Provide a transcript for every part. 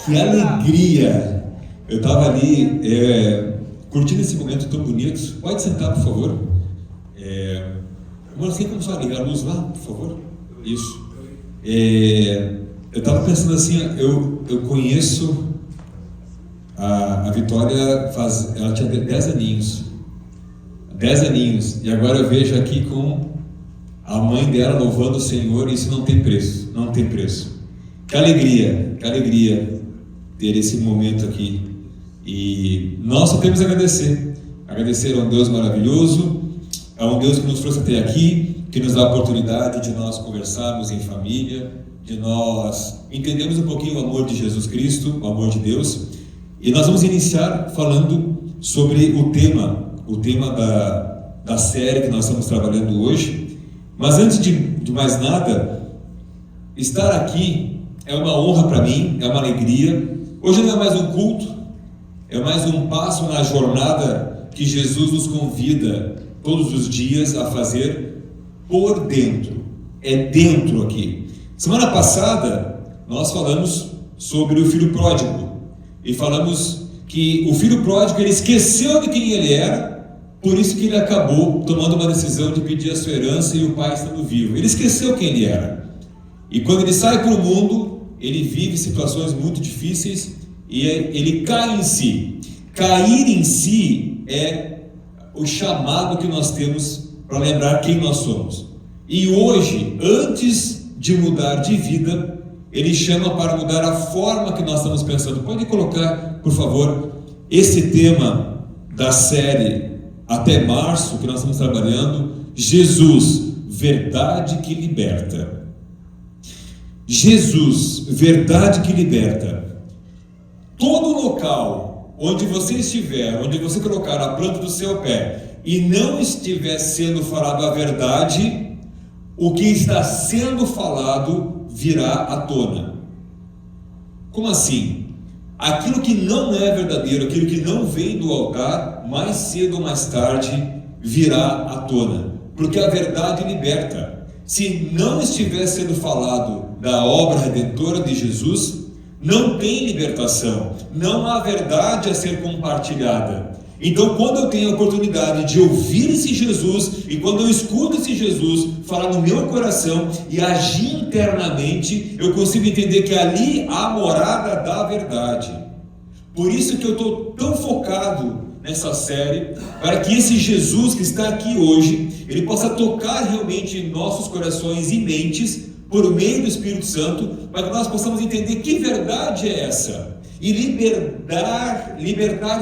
Que alegria! Eu estava ali curtindo esse momento tão bonito. Pode sentar, por favor. Você tem como só ligar a luz lá, por favor? Isso. Eu estava pensando assim, eu conheço a Vitória, ela tinha 10 aninhos. 10 aninhos. E agora eu vejo aqui com a mãe dela louvando o Senhor, e isso não tem preço. Não tem preço. Que alegria ter esse momento aqui. E nós só temos a agradecer a um Deus maravilhoso, a um Deus que nos trouxe até aqui, que nos dá a oportunidade de nós conversarmos em família, de nós entendermos um pouquinho o amor de Jesus Cristo, o amor de Deus. E nós vamos iniciar falando sobre o tema da série que nós estamos trabalhando hoje. Mas antes de mais nada, estar aqui é uma honra para mim, é uma alegria. Hoje não é mais um culto, é mais um passo na jornada que Jesus nos convida todos os dias a fazer por dentro. É dentro aqui. Semana passada nós falamos sobre o filho pródigo e falamos que o filho pródigo ele esqueceu de quem ele era, por isso que ele acabou tomando uma decisão de pedir a sua herança e o pai estando vivo. Ele esqueceu quem ele era. E quando ele sai para o mundo, ele vive situações muito difíceis e ele cai em si. Cair em si é o chamado que nós temos para lembrar quem nós somos. E hoje, antes de mudar de vida, ele chama para mudar a forma que nós estamos pensando. Pode colocar, por favor, esse tema da série até março que nós estamos trabalhando, Jesus, verdade que liberta. Jesus, verdade que liberta. Todo local onde você estiver, onde você colocar a planta do seu pé e não estiver sendo falado a verdade, o que está sendo falado virá à tona. Como assim? Aquilo que não é verdadeiro, aquilo que não vem do altar, mais cedo ou mais tarde virá à tona, porque a verdade liberta. Se não estiver sendo falado da obra redentora de Jesus, não tem libertação, não há verdade a ser compartilhada. Então, quando eu tenho a oportunidade de ouvir esse Jesus, e quando eu escuto esse Jesus falar no meu coração e agir internamente, eu consigo entender que ali há a morada da verdade. Por isso que eu estou tão focado nessa série, para que esse Jesus que está aqui hoje, ele possa tocar realmente em nossos corações e mentes, por meio do Espírito Santo, para que nós possamos entender que verdade é essa, e libertar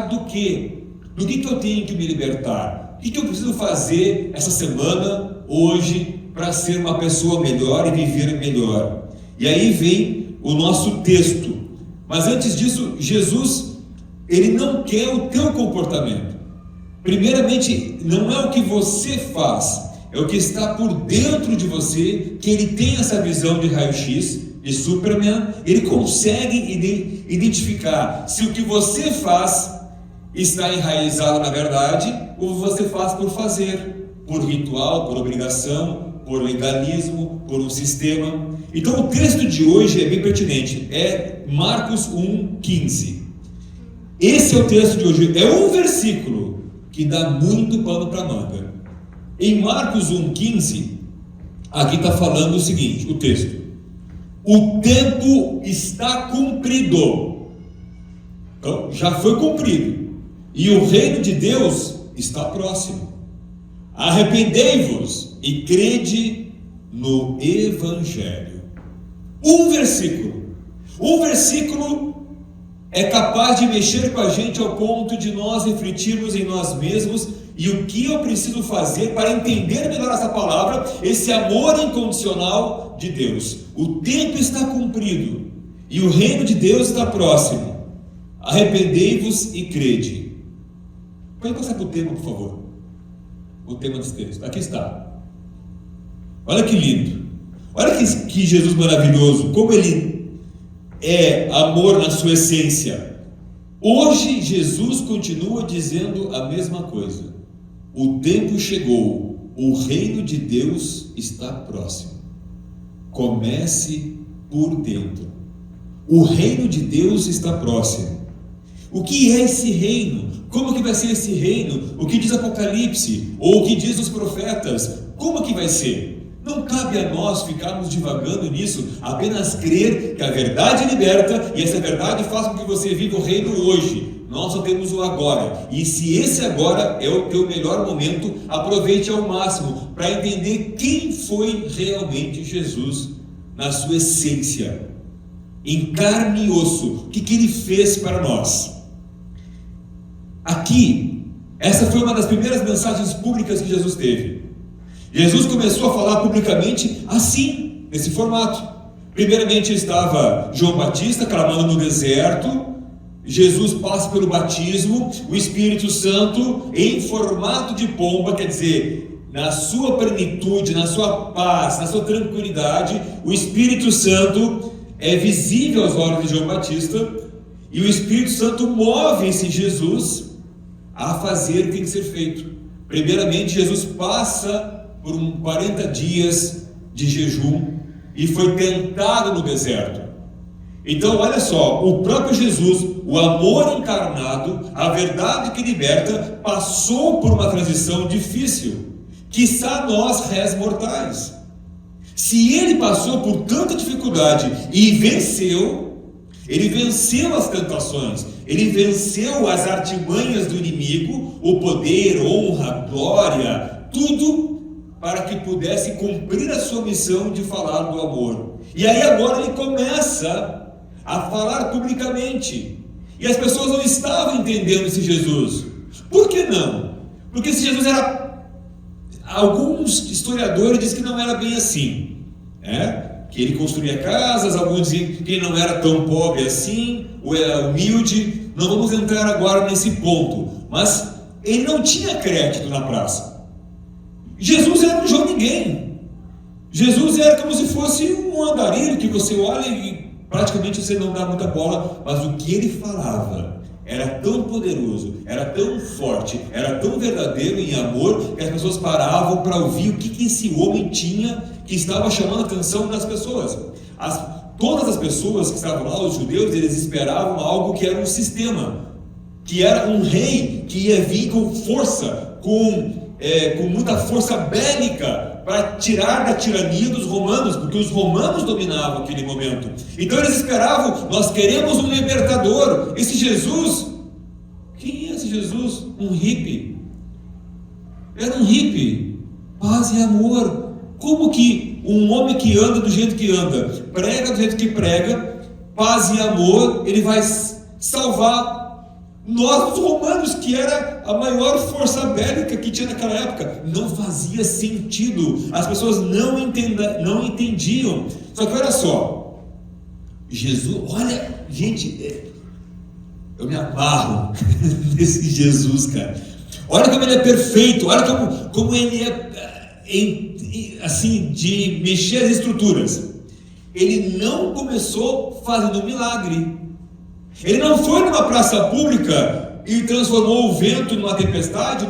do quê? Do que eu tenho que me libertar? O que eu preciso fazer essa semana, hoje, para ser uma pessoa melhor e viver melhor? E aí vem o nosso texto. Mas antes disso, Jesus, ele não quer o teu comportamento. Primeiramente, não é o que você faz, é o que está por dentro de você, que ele tem essa visão de raio-x, de Superman. Ele consegue identificar se o que você faz está enraizado na verdade, ou você faz por fazer, por ritual, por obrigação, por legalismo, por um sistema. Então o texto de hoje é bem pertinente, é Marcos 1,15. Esse é o texto de hoje, é um versículo que dá muito pano para manga. Em Marcos 1,15, aqui está falando o seguinte, o texto: o tempo está cumprido. Então já foi cumprido. E o reino de Deus está próximo. Arrependei-vos e crede no Evangelho. Um versículo é capaz de mexer com a gente ao ponto de nós refletirmos em nós mesmos e o que eu preciso fazer para entender melhor essa palavra, esse amor incondicional de Deus. O tempo está cumprido e o reino de Deus está próximo. Arrependei-vos e crede. Pode passar para o tema, por favor. O tema desse texto. Aqui está. Olha que lindo. Olha que Jesus maravilhoso. Como ele é amor na sua essência. Hoje Jesus continua dizendo a mesma coisa. O tempo chegou. O reino de Deus está próximo. Comece por dentro. O reino de Deus está próximo. O que é esse reino? Como que vai ser esse reino? O que diz Apocalipse? Ou o que diz os profetas? Como que vai ser? Não cabe a nós ficarmos divagando nisso, apenas crer que a verdade liberta e essa verdade faz com que você viva o reino hoje. Nós só temos o agora. E se esse agora é o teu melhor momento, aproveite ao máximo para entender quem foi realmente Jesus na sua essência, em carne e osso. O que ele fez para nós? Aqui, essa foi uma das primeiras mensagens públicas que Jesus teve. Jesus começou a falar publicamente assim, nesse formato. Primeiramente estava João Batista clamando no deserto. Jesus passa pelo batismo, o Espírito Santo em formato de pomba, quer dizer, na sua plenitude, na sua paz, na sua tranquilidade, o Espírito Santo é visível aos olhos de João Batista, e o Espírito Santo move esse Jesus a fazer o que tem que ser feito. Primeiramente, Jesus passa por 40 dias de jejum e foi tentado no deserto. Então, olha só, o próprio Jesus, o amor encarnado, a verdade que liberta, passou por uma transição difícil, quiçá nós, réis mortais. Se ele passou por tanta dificuldade e venceu, ele venceu as tentações, ele venceu as artimanhas do inimigo, o poder, honra, glória, tudo para que pudesse cumprir a sua missão de falar do amor. E aí agora ele começa a falar publicamente, e as pessoas não estavam entendendo esse Jesus. Por que não? Porque esse Jesus era, alguns historiadores dizem que não era bem assim, que ele construía casas, alguns dizem que ele não era tão pobre assim, ou era humilde. Não vamos entrar agora nesse ponto, mas ele não tinha crédito na praça. Jesus era um João Ninguém. Jesus era como se fosse um andarilho que você olha e praticamente você não dá muita bola, mas o que ele falava era tão poderoso, era tão forte, era tão verdadeiro em amor, que as pessoas paravam para ouvir o que esse homem tinha, que estava chamando a atenção das pessoas. Todas as pessoas que estavam lá, os judeus, eles esperavam algo que era um sistema, que era um rei que ia vir com força, com muita força bélica, para tirar da tirania dos romanos, porque os romanos dominavam aquele momento. Então eles esperavam, nós queremos um libertador. Esse Jesus, quem é esse Jesus? Um hippie. Era um hippie, paz e amor. Como que um homem que anda do jeito que anda, prega do jeito que prega, paz e amor, ele vai salvar nós, os romanos, que era a maior força bélica que tinha naquela época? Não fazia sentido, as pessoas não entendiam. Só que olha só, Jesus, olha, gente, eu me amarro nesse Jesus, cara. Olha como ele é perfeito, olha como ele é assim, de mexer as estruturas. Ele não começou fazendo um milagre. Ele não foi numa praça pública e transformou o vento numa tempestade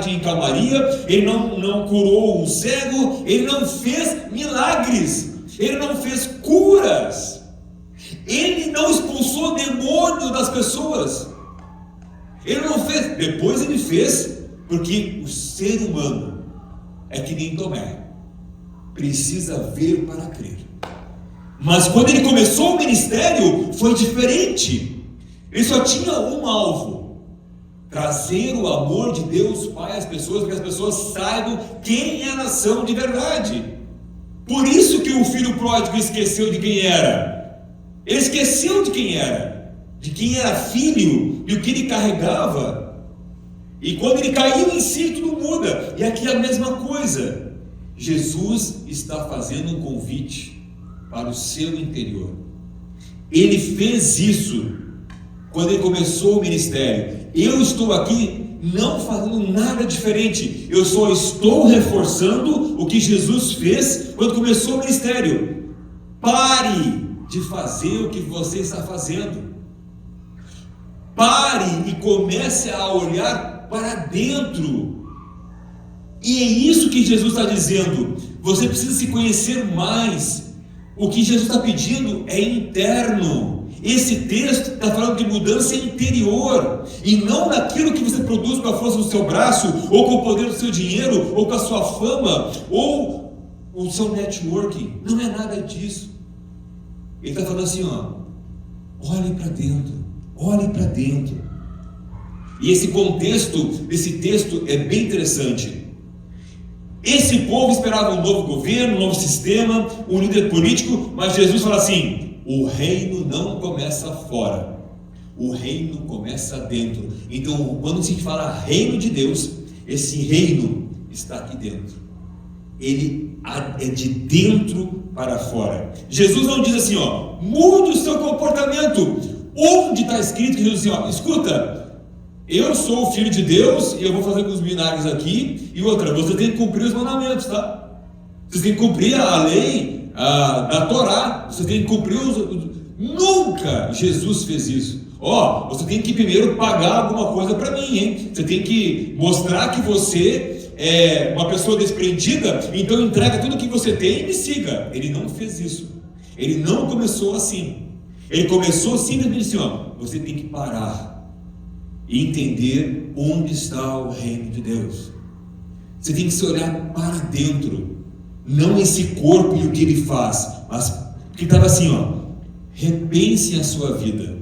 em calmaria. Ele não curou um cego, ele não fez milagres, ele não fez curas, ele não expulsou demônio das pessoas. Ele não fez, depois ele fez, porque o ser humano é que nem Tomé, precisa ver para crer. Mas quando ele começou o ministério, foi diferente. Ele só tinha um alvo: trazer o amor de Deus Pai às pessoas, para que as pessoas saibam quem elas são de verdade. Por isso que o filho pródigo esqueceu de quem era. Ele esqueceu de quem era filho e o que ele carregava. E quando ele caiu em si, tudo muda. E aqui é a mesma coisa. Jesus está fazendo um convite para o seu interior. Ele fez isso quando ele começou o ministério. Eu estou aqui não fazendo nada diferente, eu só estou reforçando o que Jesus fez quando começou o ministério. Pare de fazer o que você está fazendo. Pare e comece a olhar para dentro. E é isso que Jesus está dizendo. Você precisa se conhecer mais. O que Jesus está pedindo é interno. Esse texto está falando de mudança interior, e não daquilo que você produz com a força do seu braço, ou com o poder do seu dinheiro, ou com a sua fama, ou o seu networking. Não é nada disso. Ele está falando assim, olhe para dentro, olhe para dentro. E esse contexto desse texto é bem interessante. Esse povo esperava um novo governo, um novo sistema, um líder político, mas Jesus fala assim: o reino não começa fora, o reino começa dentro. Então, quando se fala reino de Deus, esse reino está aqui dentro. Ele é de dentro para fora. Jesus não diz assim, mude o seu comportamento. Onde está escrito que Jesus diz assim, escuta, eu sou o Filho de Deus e eu vou fazer alguns milagres aqui. E outra, você tem que cumprir os mandamentos, tá? Você tem que cumprir a lei da Torá. Você tem que cumprir Nunca Jesus fez isso. Você tem que primeiro pagar alguma coisa para mim, hein? Você tem que mostrar que você é uma pessoa desprendida, então entrega tudo que você tem e me siga. Ele não fez isso. Ele não começou assim. Ele começou simplesmente assim, você tem que parar e entender onde está o reino de Deus. Você tem que se olhar para dentro, não esse corpo e o que ele faz, mas que estava assim, repense a sua vida.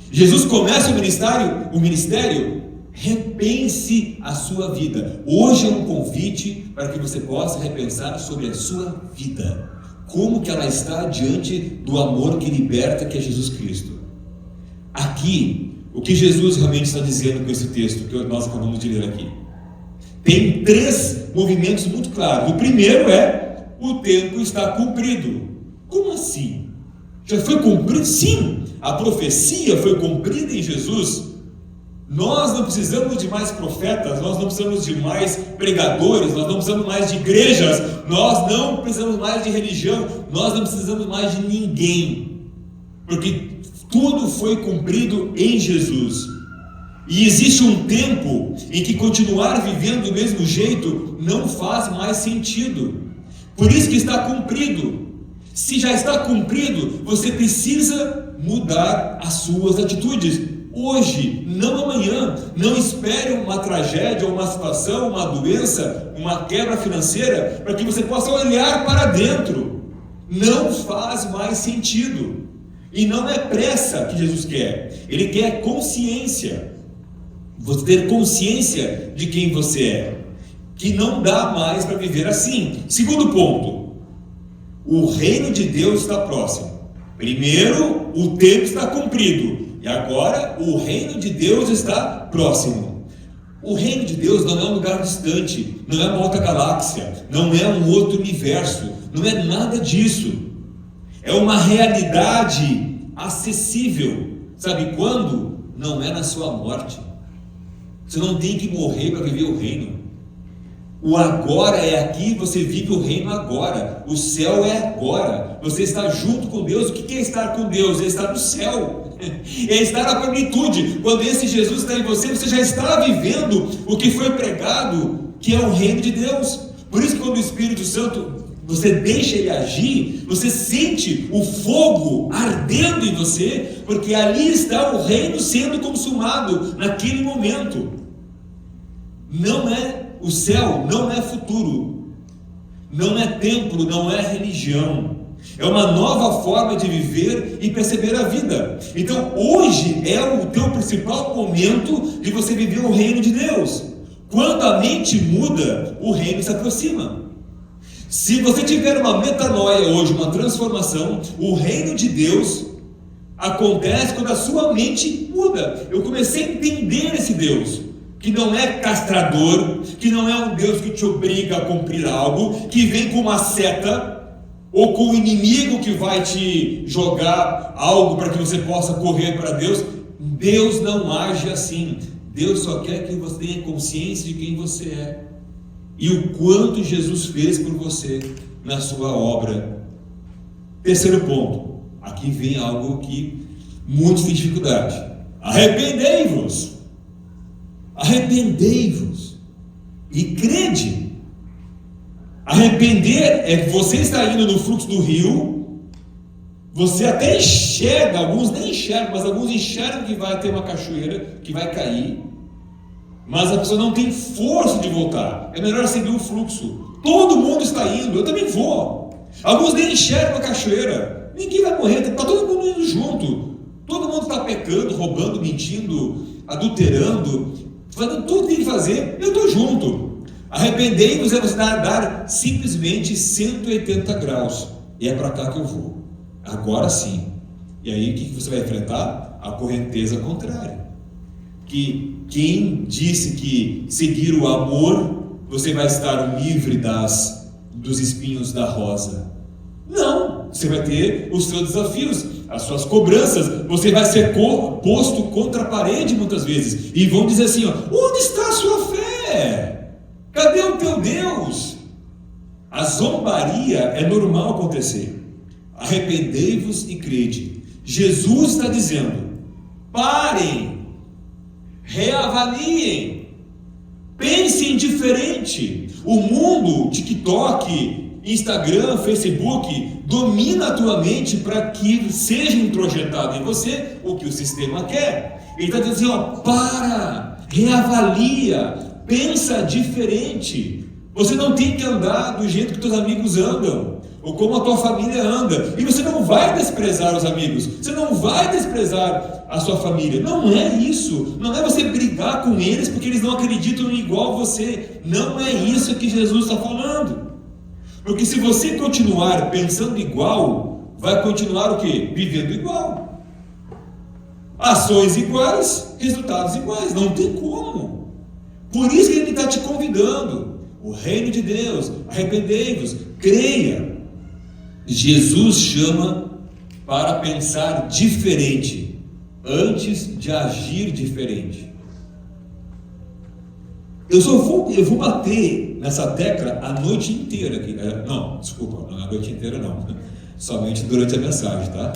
Jesus começa o ministério, repense a sua vida. Hoje é um convite para que você possa repensar sobre a sua vida, como que ela está diante do amor que liberta, que é Jesus Cristo. Aqui, o que Jesus realmente está dizendo com esse texto que nós acabamos de ler aqui, tem 3 movimentos muito claros. O primeiro é: o tempo está cumprido. Como assim? Já foi cumprido? Sim, a profecia foi cumprida em Jesus. Nós não precisamos de mais profetas, nós não precisamos de mais pregadores, nós não precisamos mais de igrejas, nós não precisamos mais de religião, nós não precisamos mais de ninguém, porque tudo foi cumprido em Jesus. E existe um tempo em que continuar vivendo do mesmo jeito não faz mais sentido. Por isso que está cumprido. Se já está cumprido, você precisa mudar as suas atitudes. Hoje, não amanhã. Não espere uma tragédia, uma situação, uma doença, uma quebra financeira, para que você possa olhar para dentro. Não faz mais sentido. E não é pressa que Jesus quer. Ele quer consciência. Você ter consciência de quem você é, que não dá mais para viver assim. Segundo ponto, o reino de Deus está próximo. Primeiro, o tempo está cumprido, e agora o reino de Deus está próximo. O reino de Deus não é um lugar distante, não é uma outra galáxia, não é um outro universo, não é nada disso. É uma realidade acessível. Sabe quando? Não é na sua morte. Você não tem que morrer para viver o reino. O agora é aqui, você vive o reino agora. O céu é agora. Você está junto com Deus. O que é estar com Deus? É estar no céu. É estar na plenitude. Quando esse Jesus está em você, você já está vivendo o que foi pregado, que é o reino de Deus. Por isso que quando o Espírito Santo, você deixa ele agir, você sente o fogo ardendo em você, porque ali está o reino sendo consumado naquele momento. Não é o céu, não é futuro, não é templo, não é religião. É uma nova forma de viver e perceber a vida. Então hoje é o teu principal momento de você viver o reino de Deus. Quando a mente muda, o reino se aproxima. Se você tiver uma metanoia hoje, uma transformação, o reino de Deus acontece quando a sua mente muda. Eu comecei a entender esse Deus, que não é castrador, que não é um Deus que te obriga a cumprir algo, que vem com uma seta, ou com o inimigo que vai te jogar algo para que você possa correr para Deus. Deus não age assim. Deus só quer que você tenha consciência de quem você é e o quanto Jesus fez por você na sua obra. Terceiro ponto, aqui vem algo que muitos têm dificuldade: arrependei-vos e crede. Arrepender é que você está indo no fluxo do rio Você até enxerga, alguns nem enxergam, mas alguns enxergam que vai ter uma cachoeira, que vai cair, mas a pessoa não tem força de voltar. É melhor seguir o fluxo. Todo mundo está indo, eu também vou. Alguns nem enxergam a cachoeira. Ninguém vai morrer, está todo mundo indo junto. Todo mundo está pecando, roubando, mentindo, adulterando, fazendo tudo que tem que fazer. Eu estou junto. Arrependei-vos é você dar simplesmente 180 graus. E é para cá que eu vou. Agora sim. E aí o que você vai enfrentar? A correnteza contrária. Que quem disse que seguir o amor você vai estar livre dos espinhos da rosa? Não, você vai ter os seus desafios, as suas cobranças, você vai ser posto contra a parede muitas vezes, e vão dizer assim, ó, onde está a sua fé? Cadê o teu Deus? A zombaria é normal acontecer. Arrependei-vos e crede. Jesus está dizendo, parem, reavaliem, pensem diferente. O mundo, TikTok, Instagram, Facebook, domina a tua mente para que seja introjetado em você o que o sistema quer. Ele está dizendo assim, ó, para, reavalia, pensa diferente. Você não tem que andar do jeito que teus amigos andam, ou como a tua família anda, e você não vai desprezar os amigos, você não vai desprezar a sua família. Não é isso, não é você brigar com eles porque eles não acreditam igual você. Não é isso que Jesus está falando. Porque se você continuar pensando igual, vai continuar o quê? Vivendo igual. Ações iguais, resultados iguais. Não tem como. Por isso que ele está te convidando. O reino de Deus, arrependei-vos, creia. Jesus chama para pensar diferente, antes de agir diferente. Eu vou bater nessa tecla a noite inteira aqui. Não, desculpa, não é a noite inteira não. Somente durante a mensagem, tá?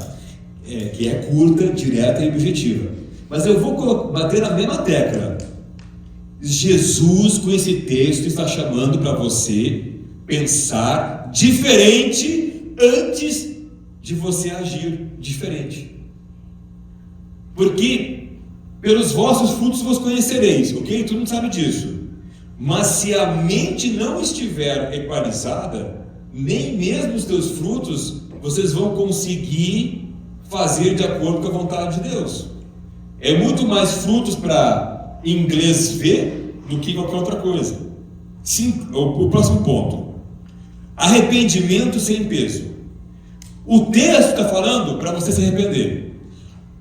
Que é curta, direta e objetiva. Mas eu vou bater na mesma tecla. Jesus, com esse texto, está chamando para você pensar diferente antes de você agir diferente. Porque pelos vossos frutos vos conhecereis, ok? Tu não sabe disso. Mas se a mente não estiver equalizada, nem mesmo os teus frutos vocês vão conseguir fazer de acordo com a vontade de Deus. É muito mais frutos para inglês ver do que qualquer outra coisa. Sim, o próximo ponto. Arrependimento sem peso. O texto está falando para você se arrepender.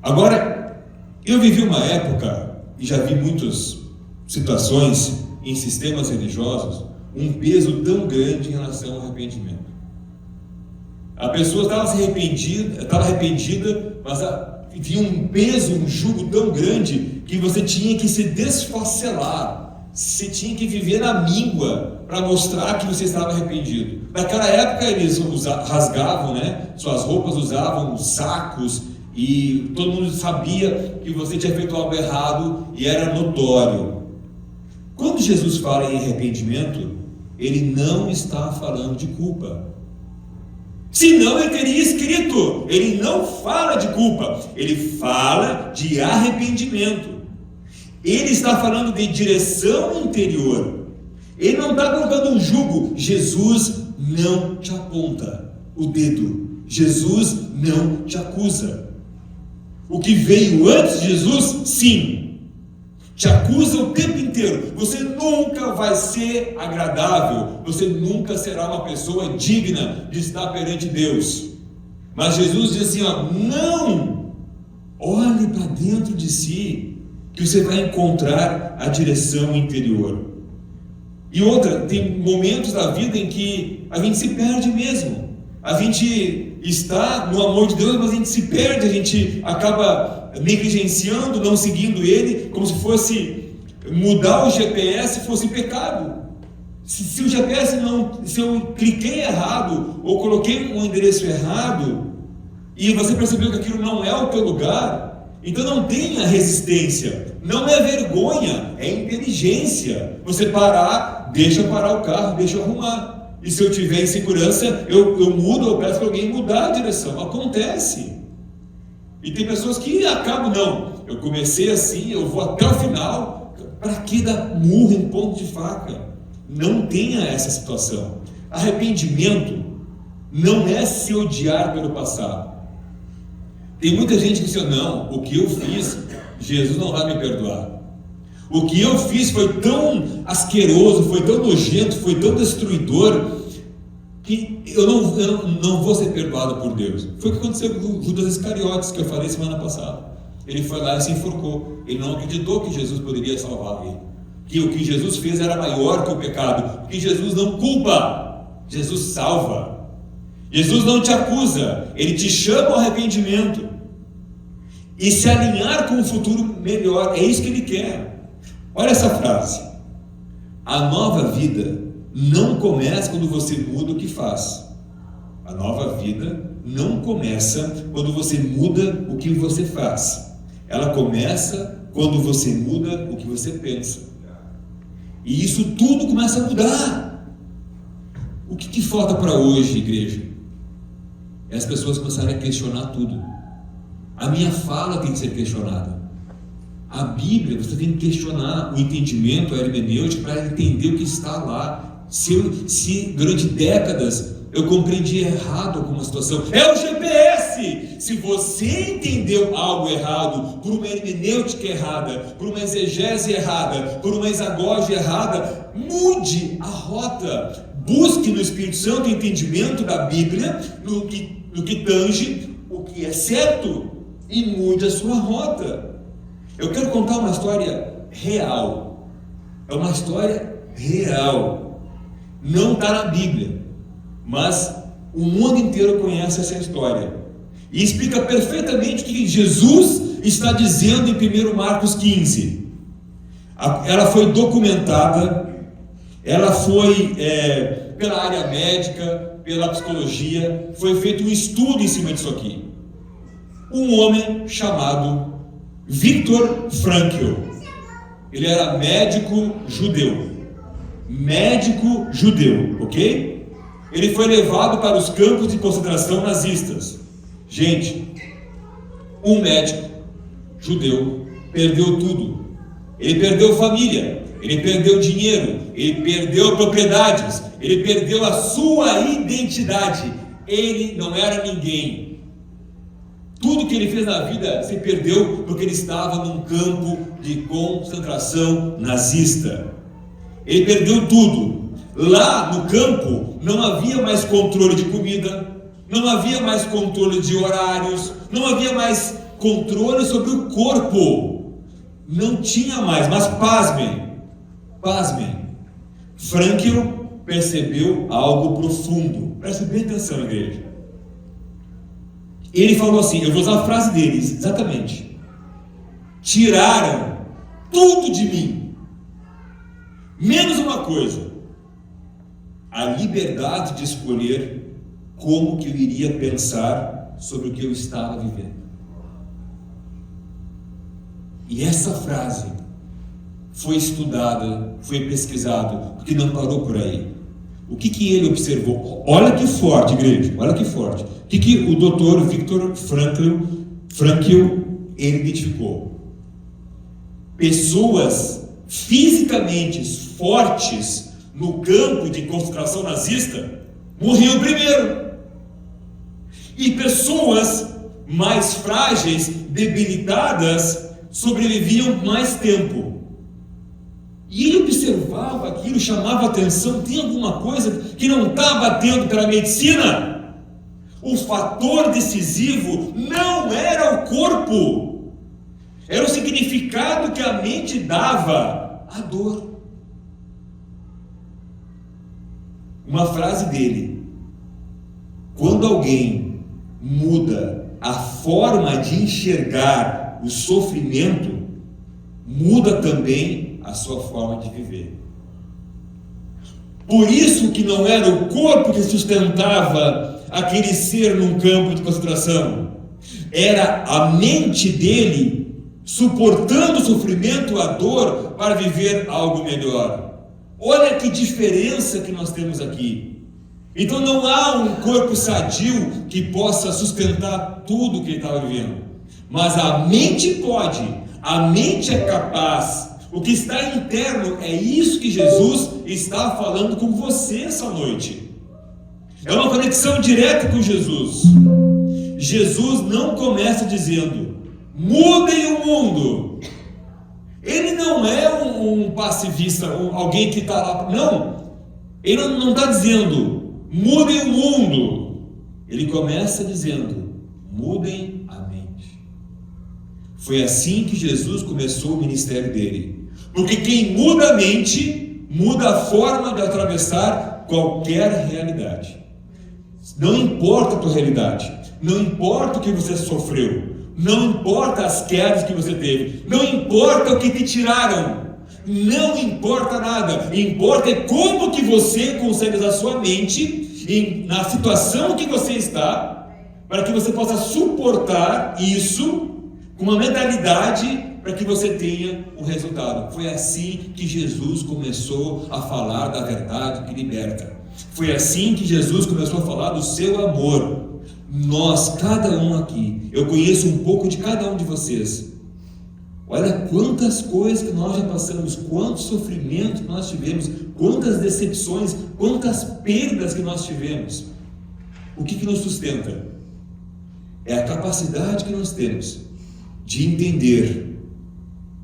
Agora, eu vivi uma época e já vi muitas situações em sistemas religiosos, um peso tão grande em relação ao arrependimento. A pessoa estava arrependida, mas havia um peso, um jugo tão grande que você tinha que se desfacelar, você tinha que viver na míngua para mostrar que você estava arrependido. Naquela época eles rasgavam, suas roupas, usavam sacos, e todo mundo sabia que você tinha feito algo errado e era notório. Quando Jesus fala em arrependimento, ele não está falando de culpa. Senão ele teria escrito, ele não fala de culpa, ele fala de arrependimento. Ele está falando de direção interior. Ele não está colocando um jugo. Jesus não te aponta o dedo. Jesus não te acusa. O que veio antes de Jesus, sim, te acusa o tempo inteiro. Você nunca vai ser agradável, você nunca será uma pessoa digna de estar perante Deus. Mas Jesus diz assim, não, olhe para dentro de si, que você vai encontrar a direção interior. E outra, tem momentos da vida em que a gente se perde mesmo. A gente está no amor de Deus, mas a gente se perde, a gente acaba negligenciando, não seguindo Ele, como se fosse mudar o GPS fosse pecado. Se o GPS se eu cliquei errado, ou coloquei um endereço errado, e você percebeu que aquilo não é o teu lugar, então não tenha resistência, não é vergonha, é inteligência. Você parar, deixa parar o carro, deixa arrumar. e se eu tiver insegurança, eu mudo, eu peço para alguém mudar a direção. Acontece. E tem pessoas que acabam, não, eu comecei assim, eu vou até o final. Para que dar murro em ponto de faca? Não tenha essa situação. Arrependimento não é se odiar pelo passado. Tem muita gente que diz, não, o que eu fiz, Jesus não vai me perdoar. O que eu fiz foi tão asqueroso, foi tão nojento, foi tão destruidor, que eu não vou ser perdoado por Deus. Foi o que aconteceu com o Judas Iscariotes, que eu falei semana passada. Ele foi lá e se enforcou. Ele não acreditou que Jesus poderia salvar ele, que o que Jesus fez era maior que o pecado, porque Jesus não culpa, Jesus salva. Jesus não te acusa, Ele te chama ao arrependimento e se alinhar com um futuro melhor. É isso que Ele quer. Olha essa frase: a nova vida não começa quando você muda o que faz. A nova vida não começa quando você muda o que você faz. Ela começa quando você muda o que você pensa. E isso tudo começa a mudar. O que falta para hoje, igreja? É as pessoas começarem a questionar tudo. A minha fala tem que ser questionada. A Bíblia, você tem que questionar o entendimento, a hermenêutica, para entender o que está lá. Se durante décadas eu compreendi errado alguma situação, é o GPS. Se você entendeu algo errado, por uma hermenêutica errada, por uma exegese errada, por uma exagógia errada, mude a rota. Busque no Espírito Santo o entendimento da Bíblia, no que tange o que é certo, e mude a sua rota. Eu quero contar uma história real. É uma história real. Não está na Bíblia, mas o mundo inteiro conhece essa história. E explica perfeitamente o que Jesus está dizendo em 1 Marcos 15. Ela foi documentada, ela foi pela área médica, pela psicologia, foi feito um estudo em cima disso aqui. Um homem chamado Viktor Frankl. Ele era médico judeu, ok? Ele foi levado para os campos de concentração nazistas. Gente, um médico judeu perdeu tudo. Ele perdeu família, ele perdeu dinheiro, ele perdeu propriedades, ele perdeu a sua identidade. Ele não era ninguém. Tudo que ele fez na vida se perdeu porque ele estava num campo de concentração nazista. Ele perdeu tudo. Lá no campo não havia mais controle de comida, não havia mais controle de horários, não havia mais controle sobre o corpo. Não tinha mais, mas pasmem. Frankl percebeu algo profundo. Preste bem atenção, igreja. Ele falou assim, eu vou usar a frase deles, exatamente: tiraram tudo de mim, menos uma coisa, a liberdade de escolher como que eu iria pensar sobre o que eu estava vivendo. E essa frase foi estudada, foi pesquisada, porque não parou por aí. O que ele observou? Olha que forte, igreja, olha que forte. O que o doutor Viktor Frankl ele identificou? Pessoas fisicamente fortes no campo de concentração nazista morriam primeiro. E pessoas mais frágeis, debilitadas, sobreviviam mais tempo. E ele observava aquilo, chamava atenção. Tem alguma coisa que não está batendo pela medicina? O fator decisivo não era o corpo, era o significado que a mente dava à dor. Uma frase dele: quando alguém muda a forma de enxergar o sofrimento, muda também a sua forma de viver. Por isso que não era o corpo que sustentava aquele ser num campo de concentração, era a mente dele suportando o sofrimento, a dor, para viver algo melhor. Olha que diferença que nós temos aqui. Então não há um corpo sadio que possa sustentar tudo que ele estava vivendo. Mas a mente pode, a mente é capaz. O que está interno é isso que Jesus está falando com você essa noite. É uma conexão direta com Jesus. Jesus não começa dizendo: mudem o mundo. Ele não é um passivista, alguém que está lá. Não, ele não está dizendo: mudem o mundo. Ele começa dizendo: mudem a mente. Foi assim que Jesus começou o ministério dele. Porque quem muda a mente, muda a forma de atravessar qualquer realidade. Não importa a tua realidade, não importa o que você sofreu, não importa as quedas que você teve, não importa o que te tiraram, não importa nada. Importa é como que você consegue usar a sua mente na situação que você está, para que você possa suportar isso com uma mentalidade para que você tenha o resultado. Foi assim que Jesus começou a falar da verdade que liberta. Foi assim que Jesus começou a falar do seu amor. Nós, cada um aqui, eu conheço um pouco de cada um de vocês. Olha quantas coisas que nós já passamos, quanto sofrimento que nós tivemos, quantas decepções, quantas perdas que nós tivemos. O que nos sustenta? É a capacidade que nós temos de entender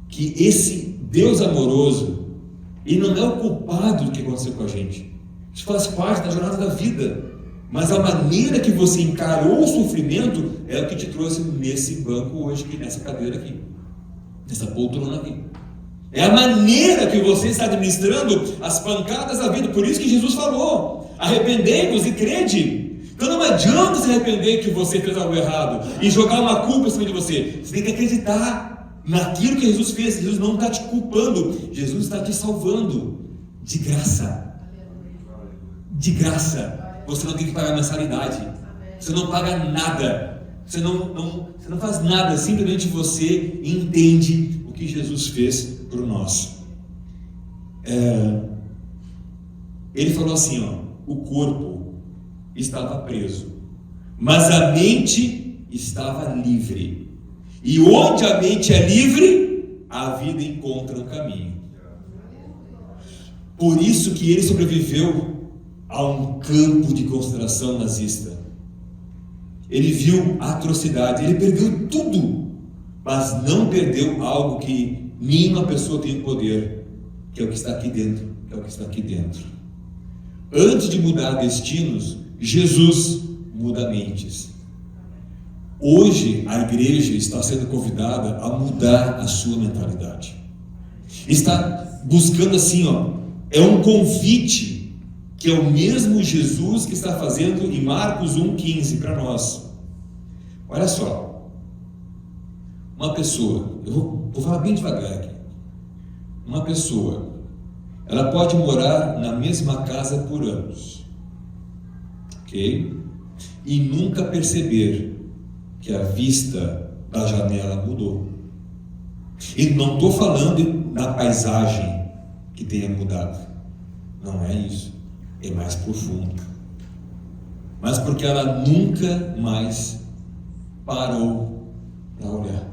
que esse Deus amoroso, Ele não é o culpado do que aconteceu com a gente. Isso faz parte da jornada da vida. Mas a maneira que você encarou o sofrimento é o que te trouxe nesse banco hoje, aqui, nessa cadeira aqui, nessa poltrona aqui. É a maneira que você está administrando as pancadas da vida. Por isso que Jesus falou: arrependei-vos e crede. Então não adianta se arrepender que você fez algo errado e jogar uma culpa em cima de você. Você tem que acreditar naquilo que Jesus fez. Jesus não está te culpando, Jesus está te salvando de graça. De graça. Você não tem que pagar mensalidade. Você não paga nada. Você não faz nada. Simplesmente você entende o que Jesus fez por nós. Ele falou assim, o corpo estava preso, mas a mente estava livre. E onde a mente é livre, a vida encontra um caminho. Por isso que ele sobreviveu a um campo de concentração nazista. Ele viu a atrocidade, ele perdeu tudo, mas não perdeu algo que nenhuma pessoa tem o poder, que é o que está aqui dentro, que é o que está aqui dentro. Antes de mudar destinos, Jesus muda mentes. Hoje a igreja está sendo convidada a mudar a sua mentalidade. Está buscando assim, é um convite que é o mesmo Jesus que está fazendo em Marcos 1,15 para nós. Olha só, uma pessoa, eu vou falar bem devagar aqui. Uma pessoa, ela pode morar na mesma casa por anos, ok? E nunca perceber que a vista da janela mudou. E não estou falando na paisagem que tenha mudado, não é isso. É mais profundo, mas porque ela nunca mais parou para olhar.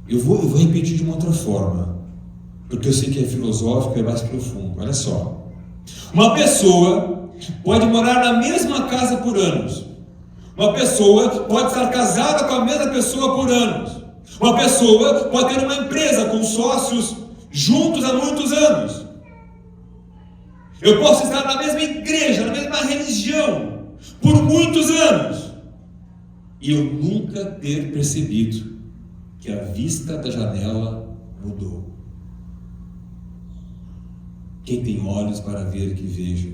Eu vou repetir de uma outra forma, porque eu sei que é filosófico, é mais profundo. Olha só, uma pessoa pode morar na mesma casa por anos, uma pessoa pode estar casada com a mesma pessoa por anos, uma pessoa pode ter uma empresa com sócios juntos há muitos anos. Eu posso estar na mesma igreja, na mesma religião por muitos anos e eu nunca ter percebido que a vista da janela mudou. Quem tem olhos para ver, que veja.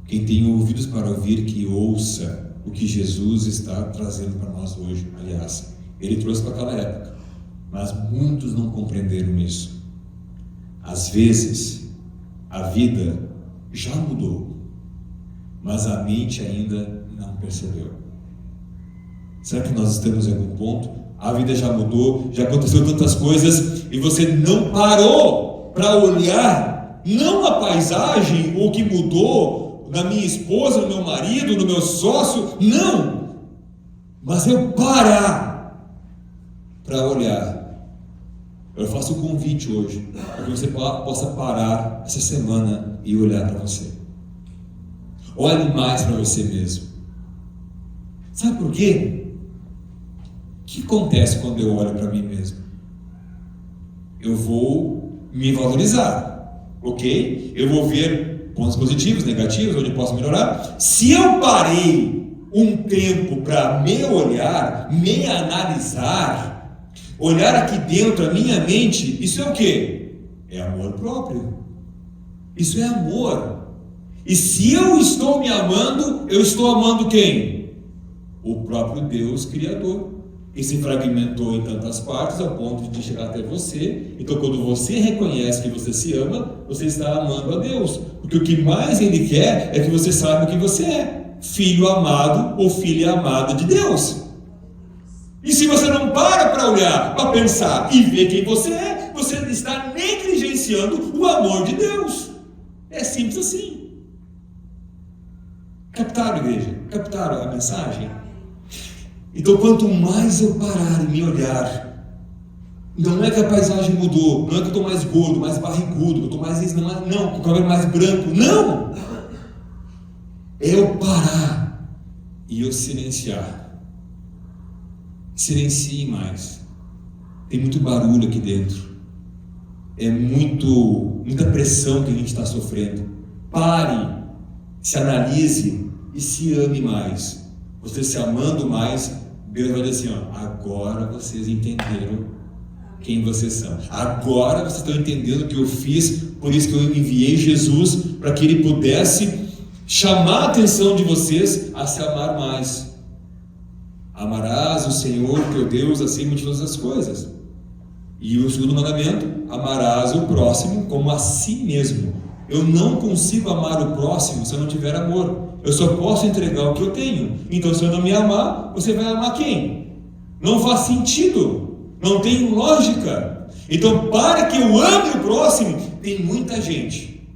Quem tem ouvidos para ouvir, que ouça o que Jesus está trazendo para nós hoje. Aliás, ele trouxe para aquela época, mas muitos não compreenderam isso. Às vezes, a vida já mudou, mas a mente ainda não percebeu. Será que nós estamos em algum ponto? A vida já mudou, já aconteceu tantas coisas e você não parou para olhar não a paisagem, ou o que mudou na minha esposa, no meu marido, no meu sócio, não, mas eu parar para olhar. Eu faço um convite hoje, para que você possa parar essa semana e olhar para você. Olhe mais para você mesmo. Sabe por quê? O que acontece quando eu olho para mim mesmo? Eu vou me valorizar, ok? Eu vou ver pontos positivos, negativos, onde eu posso melhorar. Se eu parei um tempo para me olhar, me analisar, olhar aqui dentro, a minha mente, isso é o quê? É amor próprio. Isso é amor. E se eu estou me amando, eu estou amando quem? O próprio Deus Criador, que se fragmentou em tantas partes ao ponto de chegar até você. Então, quando você reconhece que você se ama, você está amando a Deus, porque o que mais Ele quer é que você saiba o que você é: filho amado ou filha amada de Deus. E se você não para olhar, para pensar e ver quem você é, você está negligenciando o amor de Deus. É simples assim. Captaram, igreja? Captaram a mensagem? Então, quanto mais eu parar e me olhar, não é que a paisagem mudou, não é que eu estou mais gordo, mais barrigudo, que eu estou mais isso, não, que o cabelo mais branco, não! É eu parar e eu silenciar. Silencie mais. Tem muito barulho aqui dentro. É muita pressão que a gente está sofrendo. Pare, se analise e se ame mais. Você se amando mais, Deus vai dizer assim, ó, agora vocês entenderam quem vocês são. Agora vocês estão entendendo o que eu fiz, por isso que eu enviei Jesus, para que Ele pudesse chamar a atenção de vocês a se amar mais. Amarás o Senhor teu Deus acima de todas as coisas. E o segundo mandamento: amarás o próximo como a si mesmo. Eu não consigo amar o próximo se eu não tiver amor. Eu só posso entregar o que eu tenho. Então, se eu não me amar, você vai amar quem? Não faz sentido. Não tem lógica. Então, para que eu ame o próximo, tem muita gente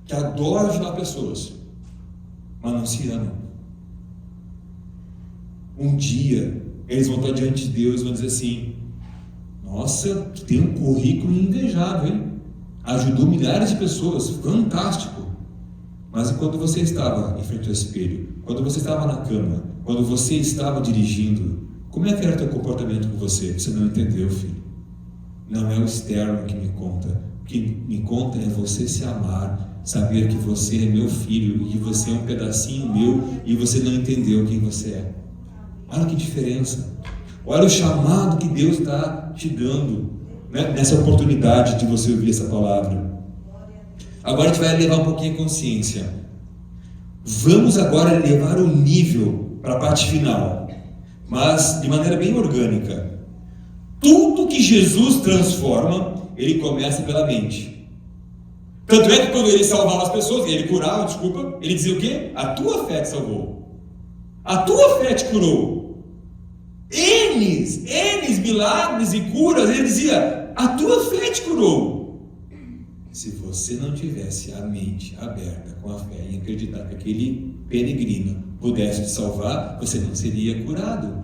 que adora ajudar pessoas, mas não se ama. Um dia eles vão estar diante de Deus e vão dizer assim: nossa, tu tem um currículo invejável, hein? Ajudou milhares de pessoas, fantástico. Mas quando você estava em frente ao espelho, quando você estava na cama, quando você estava dirigindo, como é que era o teu comportamento com você? Você não entendeu, filho. Não é o externo que me conta. O que me conta é você se amar, saber que você é meu filho e que você é um pedacinho meu e você não entendeu quem você é. Olha que diferença. Olha o chamado que Deus está te dando, né, nessa oportunidade de você ouvir essa palavra. Agora a gente vai levar um pouquinho a consciência. Vamos agora levar o nível para a parte final, mas de maneira bem orgânica. Tudo que Jesus transforma, Ele começa pela mente. Tanto é que quando Ele salvava as pessoas, Ele curava, Ele dizia o quê? A tua fé te salvou. A tua fé te curou. Eles milagres e curas, Ele dizia, a tua fé te curou. Se você não tivesse a mente aberta com a fé e acreditar que aquele peregrino pudesse te salvar, você não seria curado,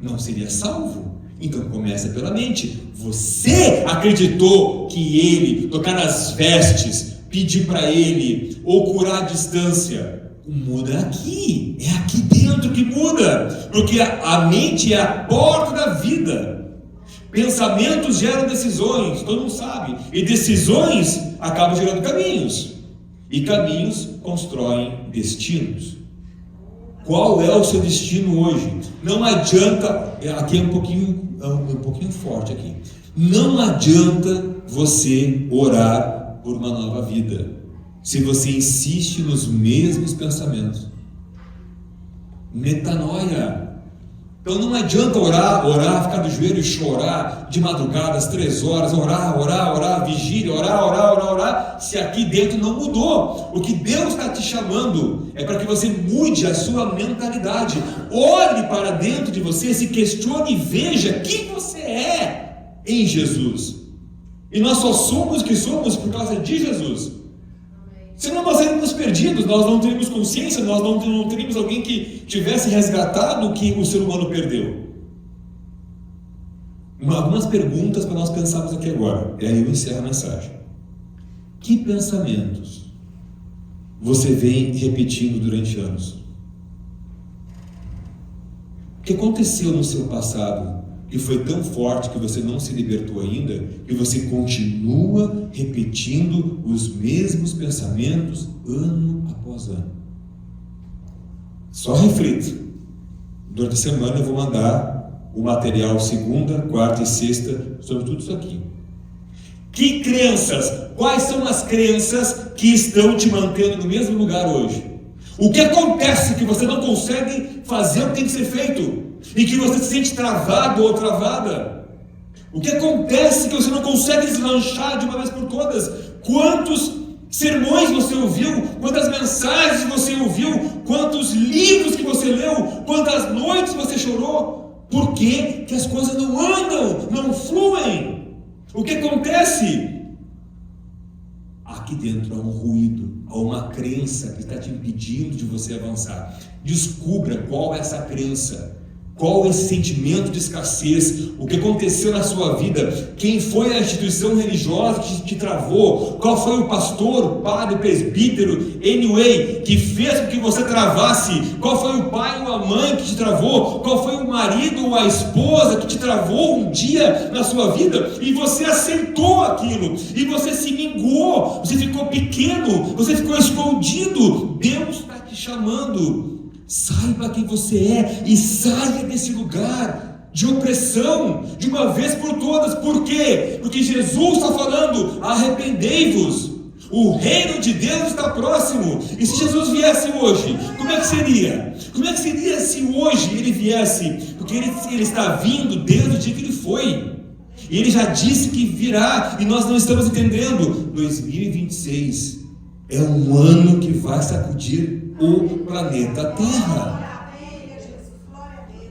não seria salvo. Então começa pela mente. Você acreditou que Ele, tocar nas vestes, pedir para Ele, ou curar à distância, muda aqui, é aqui dentro que muda, porque a mente é a porta da vida. Pensamentos geram decisões, todo mundo sabe, e decisões acabam gerando caminhos, e caminhos constroem destinos. Qual é o seu destino hoje? Não adianta, aqui é um pouquinho forte aqui, não adianta você orar por uma nova vida, se você insiste nos mesmos pensamentos. Metanoia. Então não adianta orar, ficar do joelho e chorar de madrugada, às 3 horas, orar, vigília, orar, se aqui dentro não mudou. O que Deus está te chamando é para que você mude a sua mentalidade. Olhe para dentro de você, se questione e veja quem você é em Jesus. E nós só somos o que somos por causa de Jesus. Senão nós seríamos perdidos, nós não teríamos consciência, nós não teríamos alguém que tivesse resgatado o que o ser humano perdeu. Algumas perguntas para nós pensarmos aqui agora, e aí eu encerro a mensagem. Que pensamentos você vem repetindo durante anos? O que aconteceu no seu passado que foi tão forte que você não se libertou ainda, que você continua repetindo os mesmos pensamentos ano após ano? Só reflita. Durante a semana eu vou mandar o material segunda, quarta e sexta sobre tudo isso aqui. Que crenças? Quais são as crenças que estão te mantendo no mesmo lugar hoje? O que acontece que você não consegue fazer o que tem que ser feito? E que você se sente travado ou travada? O que acontece que você não consegue deslanchar de uma vez por todas? Quantos sermões você ouviu? Quantas mensagens você ouviu? Quantos livros que você leu? Quantas noites você chorou? Por que as coisas não andam, não fluem? O que acontece? Aqui dentro há um ruído, há uma crença que está te impedindo de você avançar. Descubra qual é essa crença. Qual é esse sentimento de escassez? O que aconteceu na sua vida? Quem foi a instituição religiosa que te travou? Qual foi o pastor, o padre, o presbítero, anyway, que fez com que você travasse? Qual foi o pai ou a mãe que te travou? Qual foi o marido ou a esposa que te travou um dia na sua vida? E você aceitou aquilo, e você se minguou, você ficou pequeno, você ficou escondido. Deus está te chamando. Saiba quem você é e saia desse lugar de opressão de uma vez por todas. Por quê? Porque Jesus está falando: arrependei-vos, o reino de Deus está próximo. E se Jesus viesse hoje, como é que seria? Como é que seria se hoje ele viesse? Porque ele está vindo desde o dia que ele foi, e ele já disse que virá, e nós não estamos entendendo. 2026 é um ano que vai sacudir o planeta Terra.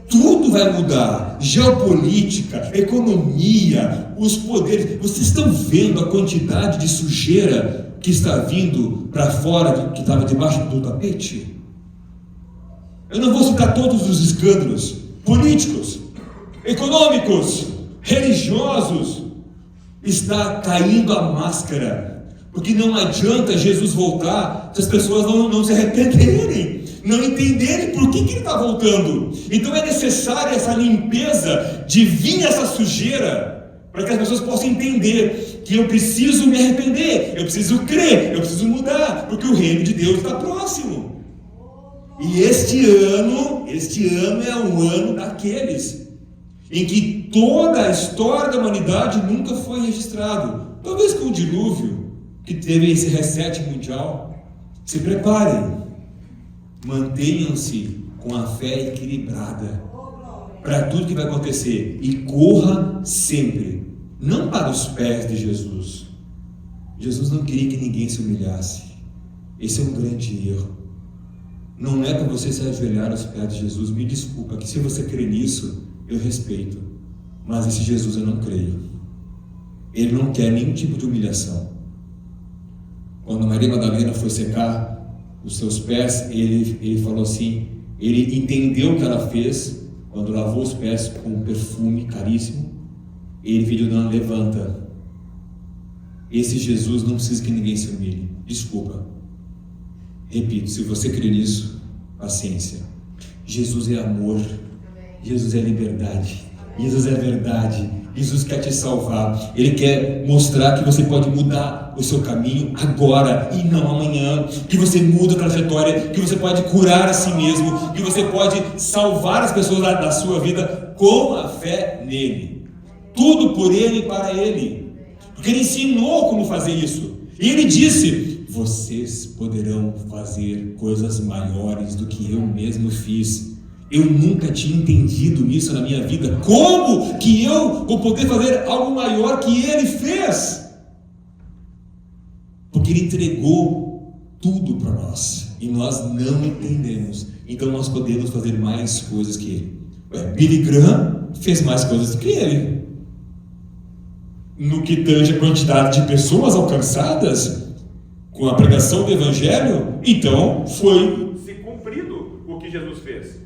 Tudo vai mudar. Geopolítica, economia, os poderes. Vocês estão vendo a quantidade de sujeira que está vindo para fora, que estava debaixo do tapete? Eu não vou citar todos os escândalos políticos, econômicos, religiosos. Está caindo a máscara. Porque não adianta Jesus voltar se as pessoas não se arrependerem, não entenderem por que ele está voltando. Então é necessária essa limpeza de vir essa sujeira, para que as pessoas possam entender que eu preciso me arrepender, eu preciso crer, eu preciso mudar, porque o reino de Deus está próximo. E este ano é um ano daqueles em que toda a história da humanidade nunca foi registrado. Talvez com o dilúvio, que teve esse reset mundial. Se preparem, mantenham-se com a fé equilibrada para tudo que vai acontecer, e corra sempre, não para os pés de Jesus. Jesus não queria que ninguém se humilhasse. Esse é um grande erro. Não é para você se ajoelhar aos pés de Jesus. Me desculpa, que se você crê nisso, eu respeito, mas esse Jesus eu não creio. Ele não quer nenhum tipo de humilhação. Quando Maria Madalena foi secar os seus pés, ele falou assim, ele entendeu o que ela fez, quando lavou os pés com um perfume caríssimo, ele pediu: não, levanta. Esse Jesus não precisa que ninguém se humilhe. Desculpa. Repito, se você crê nisso, paciência. Jesus é amor, Jesus é liberdade, Jesus é verdade. Jesus quer te salvar. Ele quer mostrar que você pode mudar o seu caminho agora e não amanhã, que você muda a trajetória, que você pode curar a si mesmo, que você pode salvar as pessoas da sua vida com a fé nele. Tudo por ele e para ele, porque ele ensinou como fazer isso. E ele disse: vocês poderão fazer coisas maiores do que eu mesmo fiz. Eu nunca tinha entendido nisso na minha vida. Como que eu vou poder fazer algo maior que ele fez? Porque ele entregou tudo para nós e nós não entendemos. Então nós podemos fazer mais coisas que ele. Billy Graham fez mais coisas do que ele. No que tange a quantidade de pessoas alcançadas, com a pregação do Evangelho, então foi se cumprido o que Jesus fez.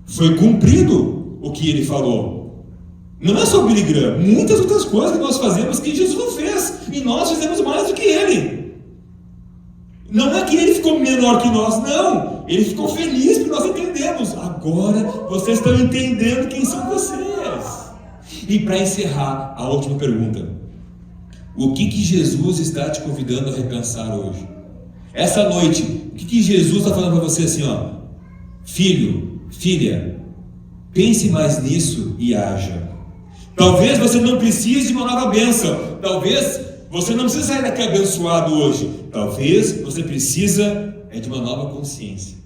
Foi cumprido o que ele falou. Não é só o Billy Graham, muitas outras coisas que nós fazemos que Jesus não fez, e nós fizemos mais do que ele. Não é que ele ficou menor que nós, não. Ele ficou feliz porque nós entendemos. Agora vocês estão entendendo quem são vocês. E para encerrar, a última pergunta: o que Jesus está te convidando a repensar hoje? Essa noite, o que Jesus está falando para você assim, ó? Filho, filha, pense mais nisso e haja. Talvez você não precise de uma nova bênção. Talvez você não precisa sair daqui abençoado hoje. Talvez você precisa de uma nova consciência.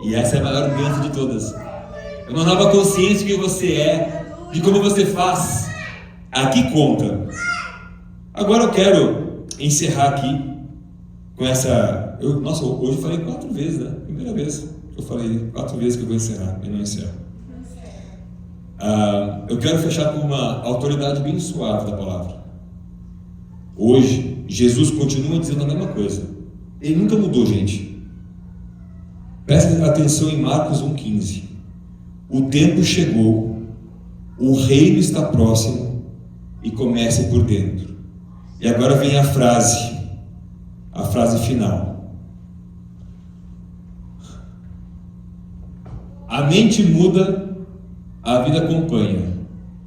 E essa é a maior bênção de todas. É uma nova consciência de quem você é, de como você faz. Aqui conta. Agora eu quero encerrar aqui com essa... hoje eu falei 4 vezes, né? Primeira vez eu falei 4 vezes que eu vou encerrar e não encerro. Eu quero fechar com uma autoridade bem suave da palavra. Hoje, Jesus continua dizendo a mesma coisa. Ele nunca mudou, gente. Preste atenção em Marcos 1,15. O tempo chegou, o reino está próximo e comece por dentro. E agora vem a frase final. A mente muda, a vida acompanha,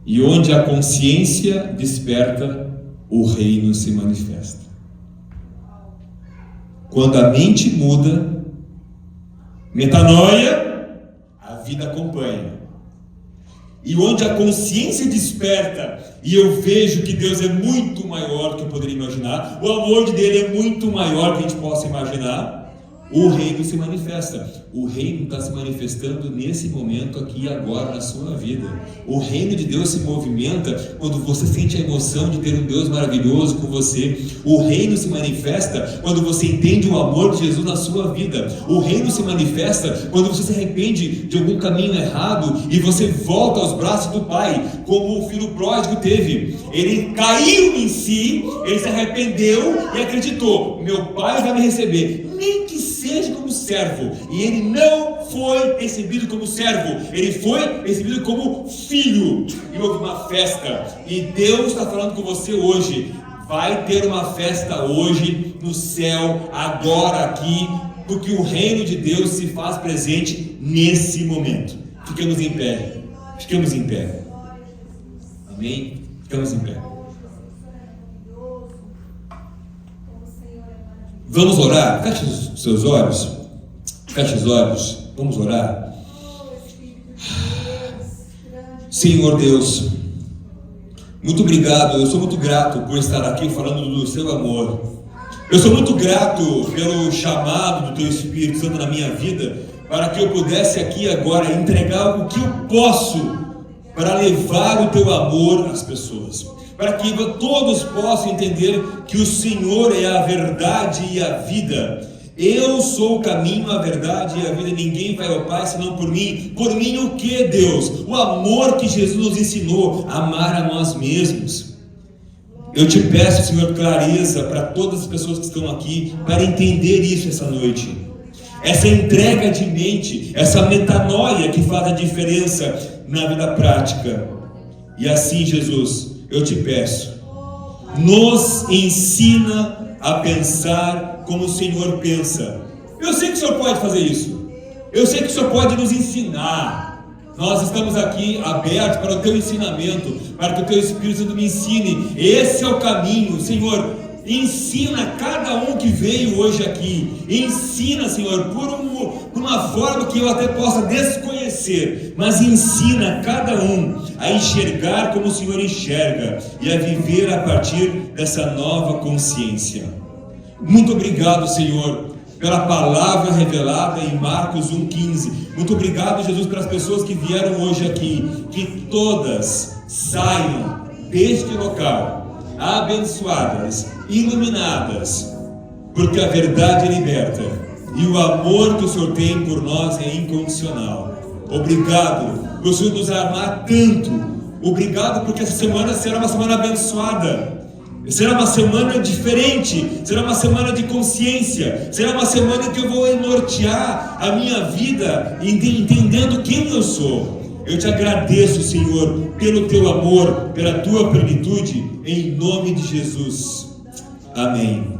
e onde a consciência desperta, o reino se manifesta. Quando a mente muda, metanoia, a vida acompanha. E onde a consciência desperta, e eu vejo que Deus é muito maior do que eu poderia imaginar, o amor dele é muito maior do que a gente possa imaginar, o reino se manifesta. O reino está se manifestando nesse momento aqui e agora na sua vida. O reino de Deus se movimenta quando você sente a emoção de ter um Deus maravilhoso com você. O reino se manifesta quando você entende o amor de Jesus na sua vida. O reino se manifesta quando você se arrepende de algum caminho errado e você volta aos braços do Pai, como o filho pródigo teve. Ele caiu em si, ele se arrependeu e acreditou: meu Pai vai me receber, nem que seja como servo. E ele não foi recebido como servo, ele foi recebido como filho. E houve uma festa, e Deus está falando com você hoje. Vai ter uma festa hoje no céu, agora aqui, porque o reino de Deus se faz presente nesse momento. Ficamos em pé, ficamos em pé. Amém? Ficamos em pé. Vamos orar? Feche os seus olhos. Feche os olhos. Vamos orar. Senhor Deus, muito obrigado. Eu sou muito grato por estar aqui falando do seu amor. Eu sou muito grato pelo chamado do teu Espírito Santo na minha vida, para que eu pudesse aqui agora entregar o que eu posso para levar o teu amor às pessoas, para que todos possam entender que o Senhor é a verdade e a vida. Eu sou o caminho, a verdade e a vida. Ninguém vai ao Pai senão por mim. Por mim o que, Deus? O amor que Jesus nos ensinou, amar a nós mesmos. Eu te peço, Senhor, clareza para todas as pessoas que estão aqui, para entender isso essa noite. Essa entrega de mente, essa metanoia que faz a diferença na vida prática. E assim, Jesus, eu te peço, nos ensina a pensar como o Senhor pensa. Eu sei que o Senhor pode fazer isso. Eu sei que o Senhor pode nos ensinar. Nós estamos aqui abertos para o teu ensinamento, para que o teu Espírito Santo me ensine. Esse é o caminho, Senhor. Ensina cada um que veio hoje aqui. Ensina, Senhor, por uma forma que eu até possa desconhecer, mas ensina cada um a enxergar como o Senhor enxerga e a viver a partir dessa nova consciência. Muito obrigado, Senhor, pela palavra revelada em Marcos 1,15. Muito obrigado, Jesus, pelas pessoas que vieram hoje aqui. Que todas saiam deste local abençoadas, iluminadas, porque a verdade liberta e o amor que o Senhor tem por nós é incondicional. Obrigado por o Senhor nos amar tanto. Obrigado porque essa semana será uma semana abençoada. Será uma semana diferente, será uma semana de consciência, será uma semana em que eu vou nortear a minha vida, entendendo quem eu sou. Eu te agradeço, Senhor, pelo teu amor, pela tua plenitude, em nome de Jesus. Amém.